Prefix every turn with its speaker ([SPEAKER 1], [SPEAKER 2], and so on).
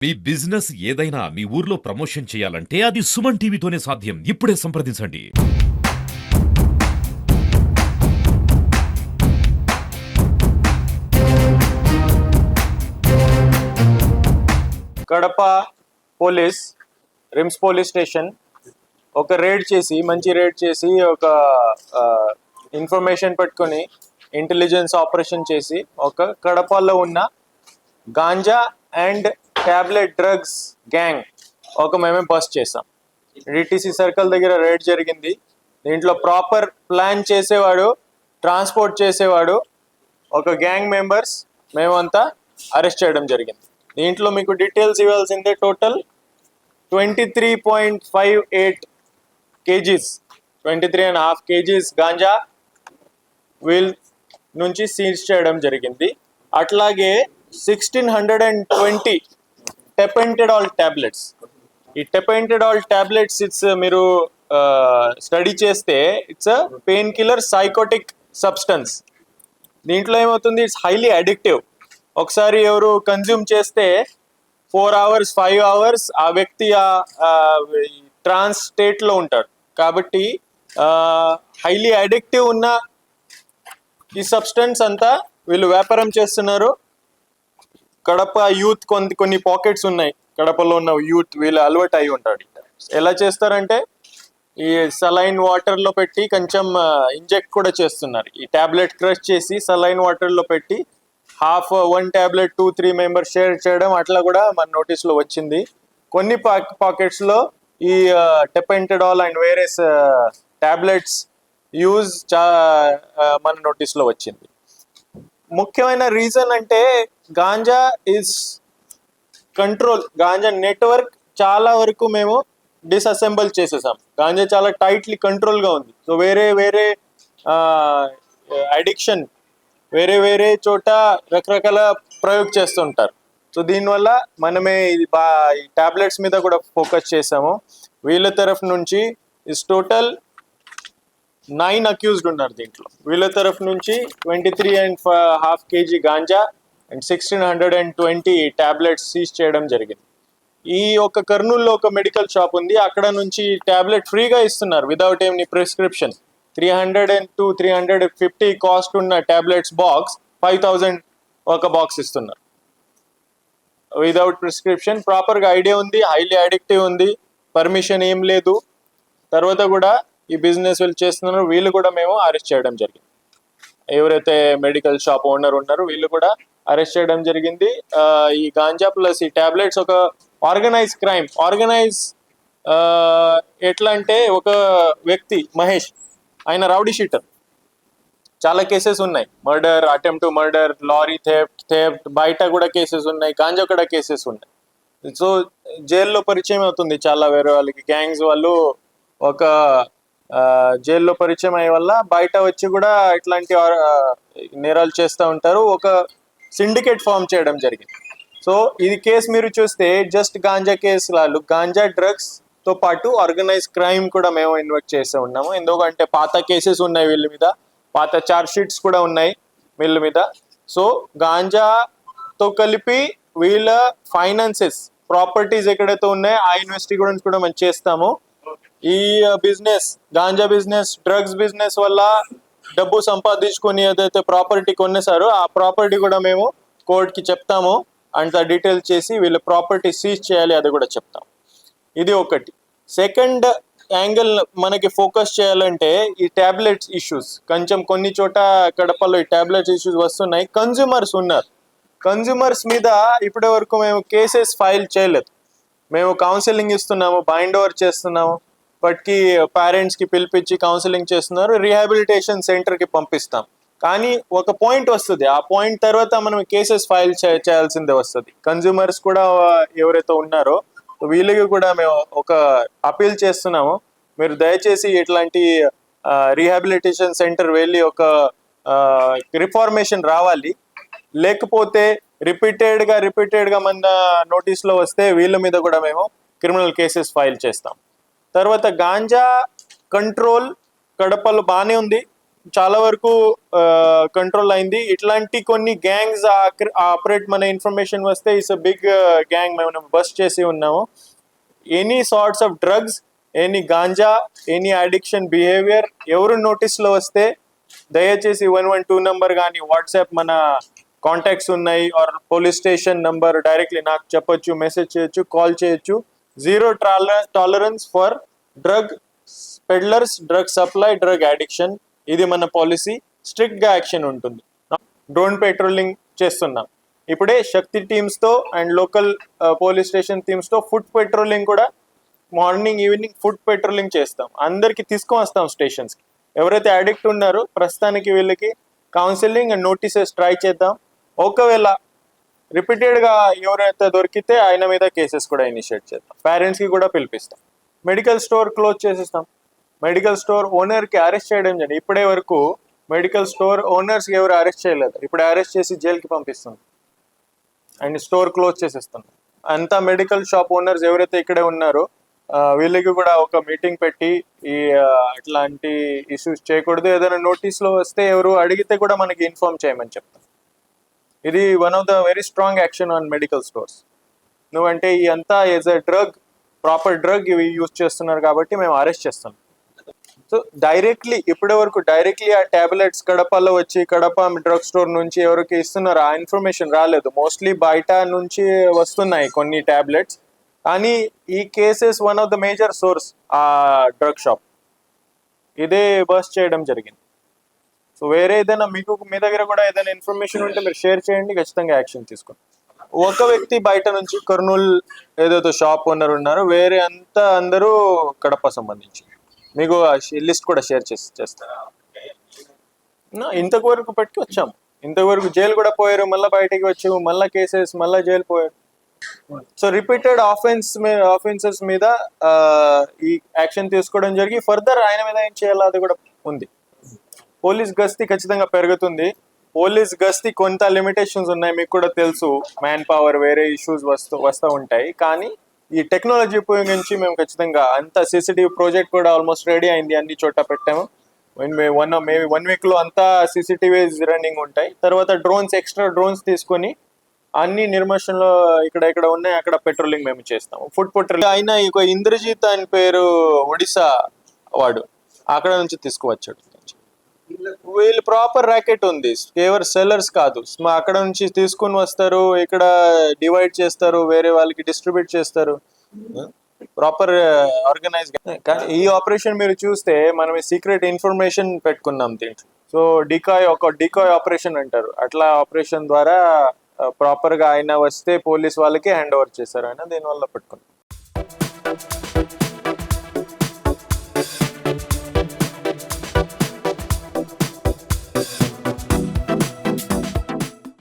[SPEAKER 1] మీ business ఏదైనా మీ ఊర్లో promotion చేయాలంటే అది సుమన్ టీవీతోనే సాధ్యం. ఇప్పుడే సంప్రదించండి.
[SPEAKER 2] Kadapa police RIMS police station ఒక మంచి రేడ్ చేసి ఒక ఇన్ఫర్మేషన్ పట్టుకొని ఇంటెలిజెన్స్ ఆపరేషన్ చేసి ఒక కడపలో ఉన్న ganja and tablet drugs gang మేమే బస్ట్ చేసాం. డిటిసి సర్కిల్ దగ్గర రేడ్ జరిగింది. దీంట్లో ప్రాపర్ ప్లాన్ చేసేవాడు, ట్రాన్స్పోర్ట్ చేసేవాడు, ఒక గ్యాంగ్ మెంబర్స్ మేమంతా అరెస్ట్ చేయడం జరిగింది. దీంట్లో మీకు డీటెయిల్స్ ఇవ్వాల్సిందే. టోటల్ 23.58 కేజీస్ 23.5 కేజీస్ గాంజా వీల్ నుంచి సీజ్ చేయడం జరిగింది. అట్లాగే 1620 టెపెంటెడాల్ టాబ్లెట్స్. ఈ టెపెంటెడాల్ టాబ్లెట్స్ మీరు స్టడీ చేస్తే it's painkiller psychotic substance. దీంట్లో ఏమవుతుంది, ఇట్స్ హైలీ అడిక్టివ్. ఒకసారి ఎవరు కన్జ్యూమ్ చేస్తే 4 hours 5 hours ఆ వ్యక్తి ట్రాన్స్ స్టేట్లో ఉంటాడు. కాబట్టి హైలీ అడిక్టివ్ ఉన్న ఈ సబ్స్టెన్స్ అంతా వీళ్ళు వ్యాపారం చేస్తున్నారు. కడప యూత్ కొన్ని పాకెట్స్ ఉన్నాయి. కడపలో ఉన్న యూత్ వీళ్ళు అలవాటు అయి ఉంటాడు. ఎలా చేస్తారంటే ఈ సలైన్ వాటర్లో పెట్టి కొంచెం ఇంజెక్ట్ కూడా చేస్తున్నారు. ఈ టాబ్లెట్ క్రష్ చేసి సలైన్ వాటర్లో పెట్టి 1 టాబ్లెట్ 2-3 మెంబర్స్ షేర్ చేయడం అట్లా కూడా మన నోటీస్లో వచ్చింది. కొన్ని పాకెట్స్లో ఈ టెపెంటెడాల్ అండ్ వేరియస్ టాబ్లెట్స్ యూజ్ మన నోటీస్లో వచ్చింది. ముఖ్యమైన రీజన్ అంటే ganja is control. Ganja network చాలా వరకు మేము డిస్అసెంబుల్ చేసేసాం. గాంజా చాలా టైట్లీ కంట్రోల్గా ఉంది. సో వేరే అడిక్షన్ వేరే చోట రకరకాల ప్రయోగం చేస్తుంటారు. సో దీనివల్ల మనమే ఈ టాబ్లెట్స్ మీద కూడా ఫోకస్ చేసాము. వీళ్ళ తరఫు నుంచి టోటల్ 9 అక్యూజ్డ్ ఉన్నారు. దీంట్లో వీళ్ళ తరఫు నుంచి 23.5 kg ganja and 1620 tablets seize చేయడం జరిగింది. ఈ కర్నూలులో ఒక మెడికల్ షాప్ ఉంది. అక్కడ నుంచి టాబ్లెట్ ఫ్రీగా ఇస్తున్నారు విదౌట్ ఎనీ ప్రిస్క్రిప్షన్. 300-350 కాస్ట్ ఉన్న టాబ్లెట్స్ బాక్స్ 5000 ఒక బాక్స్ ఇస్తున్నారు విదౌట్ ప్రిస్క్రిప్షన్. ప్రాపర్గా ఐడియా ఉంది, హైలీ అడిక్టివ్ ఉంది, పర్మిషన్ ఏం లేదు. తర్వాత కూడా ఈ బిజినెస్ వీళ్ళు చేస్తున్నారు. వీళ్ళు కూడా మేము అరెస్ట్ చేయడం జరిగింది. ఎవరైతే మెడికల్ షాప్ ఓనర్ ఉన్నారో వీళ్ళు కూడా అరెస్ట్ చేయడం జరిగింది. ఈ గాంజా ప్లస్ ఈ టాబ్లెట్స్ ఒక ఆర్గనైజ్ క్రైమ్. ఎట్లా అంటే ఒక వ్యక్తి మహేష్, ఆయన రౌడీ షీటర్. చాలా కేసెస్ ఉన్నాయి. Murder, attempt to murder, lorry theft, బయట కూడా కేసెస్ ఉన్నాయి, గాంజా కూడా కేసెస్ ఉన్నాయి. సో జైల్లో పరిచయం అవుతుంది చాలా వేరే వాళ్ళకి. గ్యాంగ్స్ వాళ్ళు జైల్లో పరిచయం అయ్యే వల్ల బయట వచ్చి కూడా ఇట్లాంటి నేరాలు చేస్తూ ఉంటారు. ఒక సిండికేట్ ఫామ్ చేయడం జరిగింది. సో ఇది కేసు మీరు చూస్తే జస్ట్ గాంజా కేసు వాళ్ళు గాంజా డ్రగ్స్ తో పాటు ఆర్గనైజ్ క్రైమ్ కూడా మేము ఇన్వెస్ట్ చేస్తూ ఉన్నాము. ఎందుకంటే పాత కేసెస్ ఉన్నాయి వీళ్ళ మీద, పాత చార్జ్ షీట్స్ కూడా ఉన్నాయి వీళ్ళ మీద. సో గాంజాతో కలిపి వీళ్ళ ఫైనాన్సెస్, ప్రాపర్టీస్ ఎక్కడైతే ఉన్నాయో ఆ ఇన్వెస్టిగేషన్స్ కూడా మనం చేస్తాము. ఈ business, ganja business, drugs business వల్ల డబ్బు సంపాదించుకొని ఏదైతే ప్రాపర్టీ కొనేసారో ఆ ప్రాపర్టీ కూడా మేము కోర్టుకి చెప్తాము. అంత డీటెయిల్స్ చేసి వీళ్ళ ప్రాపర్టీ సీజ్ చేయాలి, అది కూడా చెప్తాం. ఇది ఒకటి. సెకండ్ యాంగిల్ మనకి ఫోకస్ చేయాలంటే ఈ టాబ్లెట్స్ ఇష్యూస్. కొంచెం కొన్ని చోట కడపలో ఈ టాబ్లెట్స్ ఇష్యూస్ వస్తున్నాయి. కన్జ్యూమర్స్ ఉన్నారు. కన్జ్యూమర్స్ మీద ఇప్పటి వరకు మేము కేసెస్ ఫైల్ చేయలేదు. మేము కౌన్సిలింగ్ ఇస్తున్నాము, బైండ్ ఓవర్ చేస్తున్నాము. బట్కి పేరెంట్స్కి పిలిపించి కౌన్సిలింగ్ చేస్తున్నారు, రీహాబిలిటేషన్ సెంటర్కి పంపిస్తాం. కానీ ఒక పాయింట్ వస్తుంది, ఆ పాయింట్ తర్వాత మనం కేసెస్ ఫైల్ చేయాల్సిందే వస్తుంది. కన్జ్యూమర్స్ కూడా ఎవరైతే ఉన్నారో వీళ్ళకి కూడా మేము ఒక అపీల్ చేస్తున్నాము, మీరు దయచేసి ఇట్లాంటి రీహాబిలిటేషన్ సెంటర్ వెళ్ళి ఒక రిఫార్మేషన్ రావాలి. లేకపోతే రిపీటెడ్గా మన నోటీస్లో వస్తే వీళ్ళ మీద కూడా మేము క్రిమినల్ కేసెస్ ఫైల్ చేస్తాం. తర్వాత గాంజా కంట్రోల్ కడపలో బాగానే ఉంది. చాలా వరకు కంట్రోల్ అయింది. ఇట్లాంటి కొన్ని గ్యాంగ్స్ ఆపరేట్ మన ఇన్ఫర్మేషన్ వస్తే ఇట్స్ బిగ్ గ్యాంగ్ మేము బస్ట్ చేసి ఉన్నాము. Any sorts of drugs, any ganja, any addiction behaviour ఎవరు నోటీస్లో వస్తే దయచేసి 112 నంబర్ కానీ వాట్సాప్ మన కాంటాక్ట్స్ ఉన్నాయి or police station number directly నాకు చెప్పొచ్చు, మెసేజ్ చేయొచ్చు, కాల్ చేయొచ్చు. 0 tolerance for drug peddlers, drug supply, drug addiction. ఇది మన పాలసీ. స్ట్రిక్ట్ గా యాక్షన్ ఉంటుంది. డ్రోన్ పెట్రోలింగ్ చేస్తున్నాం ఇప్పుడే శక్తి టీమ్స్ తో and local police station teams తో. ఫుడ్ పెట్రోలింగ్ కూడా మార్నింగ్ ఈవినింగ్ ఫుడ్ పెట్రోలింగ్ చేస్తాం. అందరికి తీసుకొని వస్తాం స్టేషన్స్ కి. ఎవరైతే అడిక్ట్ ఉన్నారో ప్రస్తుతానికి వీళ్ళకి కౌన్సిలింగ్ అండ్ నోటీసెస్ ట్రై చేద్దాం. ఒకవేళ రిపీటెడ్ గా ఎవరైతే దొరికితే ఆయన మీద కేసెస్ కూడా ఇనిషియేట్ చేద్దాం. పేరెంట్స్ కి కూడా పిలిపిస్తాం. మెడికల్ స్టోర్ క్లోజ్ చేసేస్తాం. మెడికల్ స్టోర్ ఓనర్ కి అరెస్ట్ చేయడం జరిగింది. ఇప్పటి వరకు మెడికల్ స్టోర్ ఓనర్స్ ఎవరు అరెస్ట్ చేయలేదు. ఇప్పుడు అరెస్ట్ చేసి జైలుకి పంపిస్తాం అండ్ స్టోర్ క్లోజ్ చేసేస్తాం. అంతా మెడికల్ షాప్ ఓనర్స్ ఎవరైతే ఇక్కడే ఉన్నారో వీళ్ళకి కూడా ఒక మీటింగ్ పెట్టి ఈ అట్లాంటి ఇష్యూస్ చేయకూడదు. ఏదైనా నోటీస్లో వస్తే ఎవరు అడిగితే కూడా మనకి ఇన్ఫార్మ్ చేయమని చెప్తాం. ఇది one of the very strong action on medical stores. నువ్వంటే ఈ అంతా as a drug, proper drug ఇవి యూజ్ చేస్తున్నారు కాబట్టి మేము అరెస్ట్ చేస్తాం. సో డైరెక్ట్లీ ఇప్పటి వరకు డైరెక్ట్లీ ఆ టాబ్లెట్స్ కడపలో వచ్చి కడప డ్రగ్ స్టోర్ నుంచి ఎవరికి ఇస్తున్నారు ఆ ఇన్ఫర్మేషన్ రాలేదు. మోస్ట్లీ బయట నుంచి వస్తున్నాయి కొన్ని టాబ్లెట్స్. కానీ ఈ cases one of the major source ఆ డ్రగ్ షాప్ ఇదే బస్ట్ చేయడం జరిగింది. సో వేరే ఏదైనా మీకు మీ దగ్గర కూడా ఏదైనా ఇన్ఫర్మేషన్ ఉంటే మీరు షేర్ చేయండి, ఖచ్చితంగా యాక్షన్ తీసుకోండి. ఒక వ్యక్తి బయట నుంచి కర్నూలు ఏదైతే షాప్ ఓనర్ ఉన్నారో, వేరే అంతా అందరూ కడప సంబంధించి. మీకు లిస్ట్ కూడా షేర్ చేస్తాను. ఇంతవరకు పట్టుకు వచ్చాము, ఇంతవరకు జైలు కూడా పోయారు, మళ్ళీ బయటకి వచ్చాము, మళ్ళీ కేసెస్, మళ్ళీ జైలు పోయారు. సో రిపీటెడ్ ఆఫెన్సెస్ మీద ఈ యాక్షన్ తీసుకోవడం జరిగి ఫర్దర్ ఆయన మీద ఏం చేయాలో అది కూడా ఉంది. పోలీస్ గస్తీ ఖచ్చితంగా పెరుగుతుంది. పోలీస్ గస్తీ కొంత లిమిటేషన్స్ ఉన్నాయి, మీకు కూడా తెలుసు. మ్యాన్ పవర్, వేరే ఇష్యూస్ వస్తూ ఉంటాయి. కానీ ఈ టెక్నాలజీ ఉపయోగించి మేము ఖచ్చితంగా అంత సీసీటీవీ ప్రాజెక్ట్ కూడా ఆల్మోస్ట్ రెడీ అయింది, అన్ని చోట పెట్టాము. మేబీ 1 week లో అంతా సీసీటీవీస్ రన్నింగ్ ఉంటాయి. తర్వాత ఎక్స్ట్రా డ్రోన్స్ తీసుకొని అన్ని నిర్మషంలో ఇక్కడ ఉన్నాయి అక్కడ పెట్రోలింగ్ మేము చేస్తాము. ఫుడ్ పెట్రోలింగ్ అయినా ఇంకో ఇంద్రజిత్ అని పేరు, ఒడిశా వాడు, అక్కడ నుంచి తీసుకువచ్చాడు. వీళ్ళు ప్రాపర్ ర్యాకెట్ ఉంది, కేవలం సెల్లర్స్ కాదు. అక్కడ నుంచి తీసుకుని వస్తారు, ఇక్కడ డివైడ్ చేస్తారు, వేరే వాళ్ళకి డిస్ట్రిబ్యూట్ చేస్తారు. Proper organise. కానీ ఈ ఆపరేషన్ మీరు చూస్తే మనం సీక్రెట్ ఇన్ఫర్మేషన్ పెట్టుకున్నాం దీంట్లో. సో డికాయ్ ఆపరేషన్ అంటారు. అట్లా ఆపరేషన్ ద్వారా ప్రాపర్ గా ఆయన వస్తే పోలీస్ వాళ్ళకి హ్యాండ్ ఓవర్ చేశారు. ఆయన దీనివల్ల పెట్టుకున్నాం.